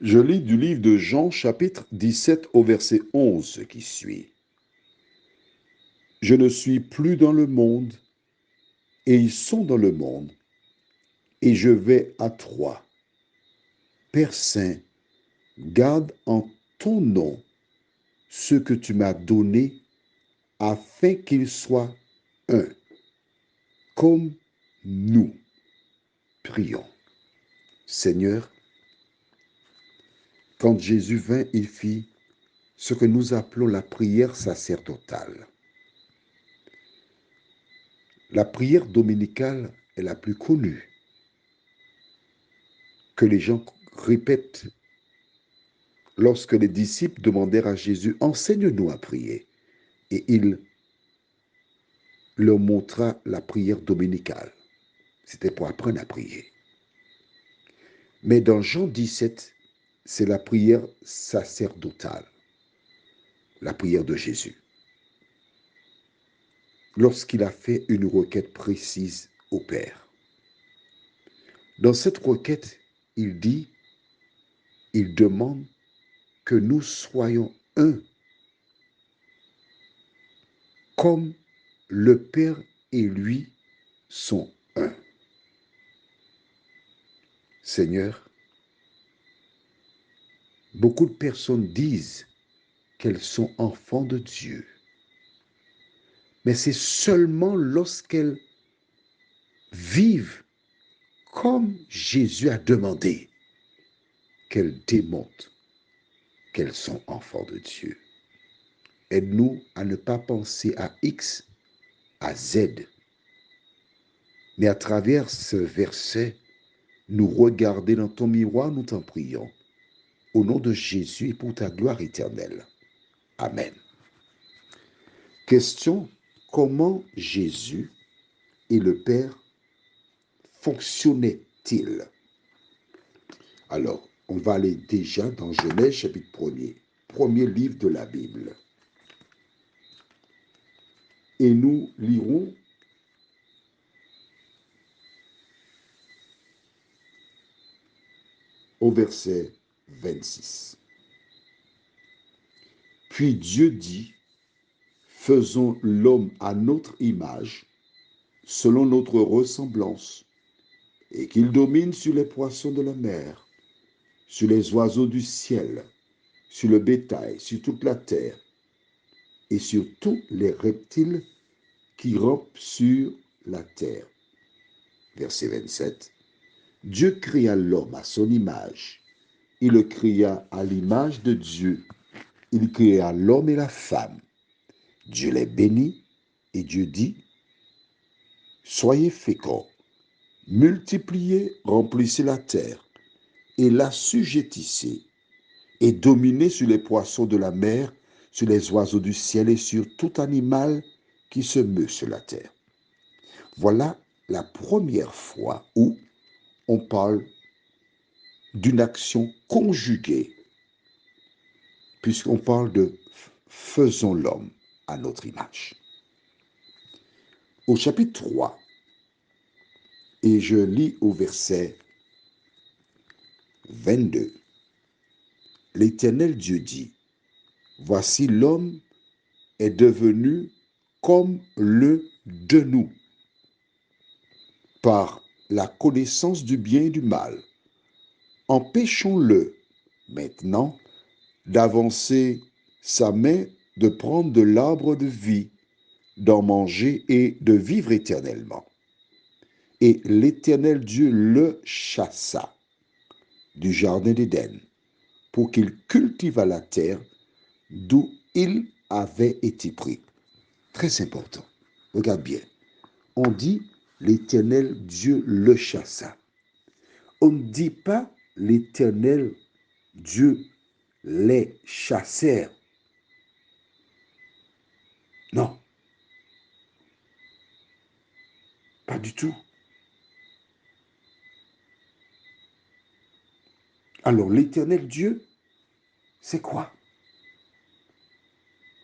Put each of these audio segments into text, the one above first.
Je lis du livre de Jean, chapitre 17 au verset 11, ce qui suit. Je ne suis plus dans le monde, et ils sont dans le monde, et je vais à toi. Père Saint, garde en ton nom ce que tu m'as donné, afin qu'ils soient un, comme nous. Prions. Seigneur, quand Jésus vint, il fit ce que nous appelons la prière sacerdotale. La prière dominicale est la plus connue, que les gens répètent lorsque les disciples demandèrent à Jésus, enseigne-nous à prier. Et il leur montra la prière dominicale. C'était pour apprendre à prier. Mais dans Jean 17, c'est la prière sacerdotale, la prière de Jésus. Lorsqu'il a fait une requête précise au Père. Dans cette requête, il demande que nous soyons un, comme le Père et lui sont un. Seigneur, beaucoup de personnes disent qu'elles sont enfants de Dieu, mais c'est seulement lorsqu'elles vivent comme Jésus a demandé qu'elles démontrent qu'elles sont enfants de Dieu. Aide-nous à ne pas penser à X, à Z, mais à travers ce verset, nous regarder dans ton miroir, nous t'en prions. Au nom de Jésus et pour ta gloire éternelle. Amen. Question, comment Jésus et le Père fonctionnaient-ils? Alors, on va aller déjà dans Genèse chapitre 1er, premier livre de la Bible. Et nous lirons au verset 26. Puis Dieu dit, faisons l'homme à notre image, selon notre ressemblance, et qu'il domine sur les poissons de la mer, sur les oiseaux du ciel, sur le bétail, sur toute la terre, et sur tous les reptiles qui rampent sur la terre. Verset 27. Dieu créa l'homme à son image. Il le créa à l'image de Dieu. Il créa l'homme et la femme. Dieu les bénit et Dieu dit, soyez féconds, multipliez, remplissez la terre et l'assujettissez et dominez sur les poissons de la mer, sur les oiseaux du ciel et sur tout animal qui se meut sur la terre. Voilà la première fois où on parle d'une action conjuguée, puisqu'on parle de faisons l'homme à notre image. Au chapitre 3, et je lis au verset 22, l'Éternel Dieu dit, voici l'homme est devenu comme l'un de nous, par la connaissance du bien et du mal. Empêchons-le maintenant d'avancer sa main, de prendre de l'arbre de vie, d'en manger et de vivre éternellement. Et l'Éternel Dieu le chassa du jardin d'Éden pour qu'il cultivât la terre d'où il avait été pris. Très important. Regarde bien. On dit l'Éternel Dieu le chassa. On ne dit pas l'Éternel Dieu les chassèrent. Non, pas du tout. Alors l'Éternel Dieu, c'est quoi?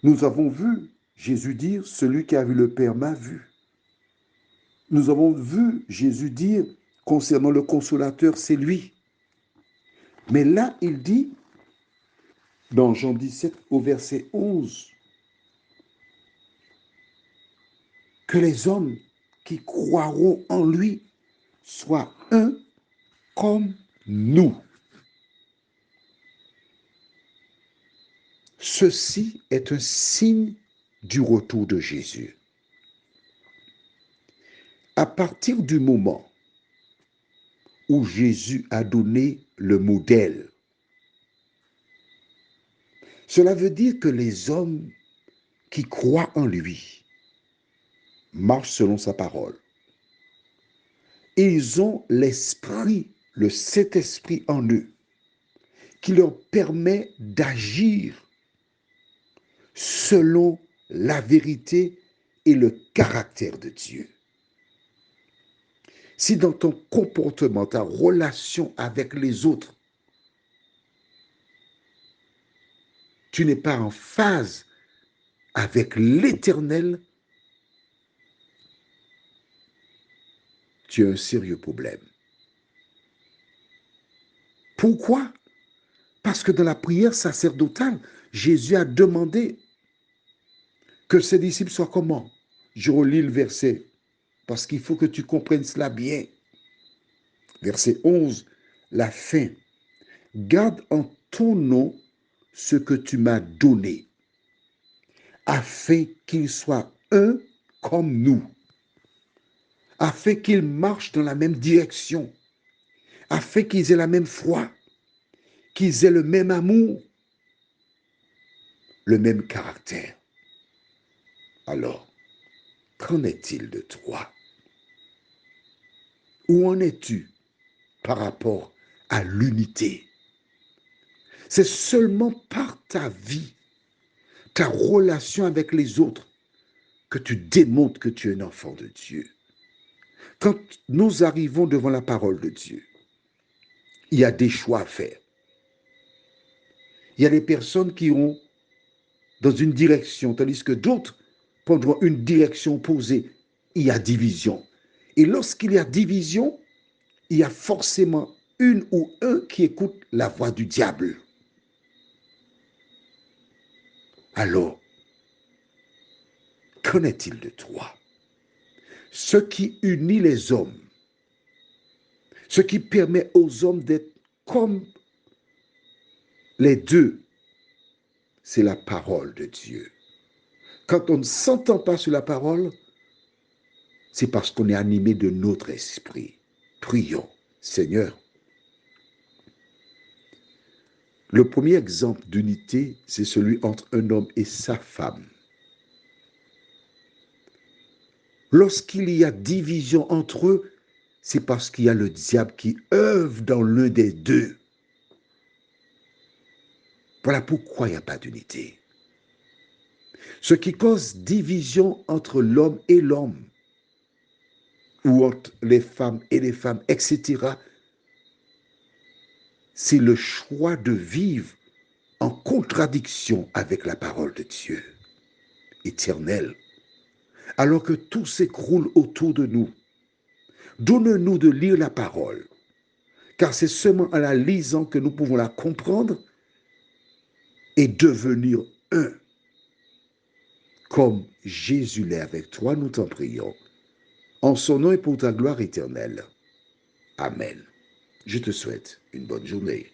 Nous avons vu Jésus dire, celui qui a vu le Père m'a vu. Nous avons vu Jésus dire, concernant le consolateur, c'est lui. Mais là, il dit, dans Jean 17 au verset 11, que les hommes qui croiront en lui soient un comme nous. Ceci est un signe du retour de Jésus. À partir du moment où Jésus a donné le modèle, cela veut dire que les hommes qui croient en lui marchent selon sa parole. Ils ont l'Esprit, le Saint-Esprit en eux, qui leur permet d'agir selon la vérité et le caractère de Dieu. Si dans ton comportement, ta relation avec les autres, tu n'es pas en phase avec l'Éternel, tu as un sérieux problème. Pourquoi? Parce que dans la prière sacerdotale, Jésus a demandé que ses disciples soient comment? Je relis le verset, parce qu'il faut que tu comprennes cela bien. Verset 11, la fin. Garde en ton nom ce que tu m'as donné, afin qu'ils soient un comme nous, afin qu'ils marchent dans la même direction, afin qu'ils aient la même foi, qu'ils aient le même amour, le même caractère. Alors, qu'en est-il de toi? Où en es-tu par rapport à l'unité? C'est seulement par ta vie, ta relation avec les autres, que tu démontres que tu es un enfant de Dieu. Quand nous arrivons devant la parole de Dieu, il y a des choix à faire. Il y a des personnes qui iront dans une direction, tandis que d'autres prendront une direction opposée. Il y a division. Et lorsqu'il y a division, il y a forcément une ou un qui écoute la voix du diable. Alors, qu'en est-il de toi? Ce qui unit les hommes, ce qui permet aux hommes d'être comme les deux, c'est la parole de Dieu. Quand on ne s'entend pas sur la parole, c'est parce qu'on est animé de notre esprit. Prions, Seigneur. Le premier exemple d'unité, c'est celui entre un homme et sa femme. Lorsqu'il y a division entre eux, c'est parce qu'il y a le diable qui œuvre dans l'un des deux. Voilà pourquoi il n'y a pas d'unité. Ce qui cause division entre l'homme et l'homme, ou entre les femmes et les femmes, etc., c'est le choix de vivre en contradiction avec la parole de Dieu éternel. Alors que tout s'écroule autour de nous, donne-nous de lire la parole, car c'est seulement en la lisant que nous pouvons la comprendre et devenir un. Comme Jésus l'est avec toi, nous t'en prions. En son nom et pour ta gloire éternelle. Amen. Je te souhaite une bonne journée.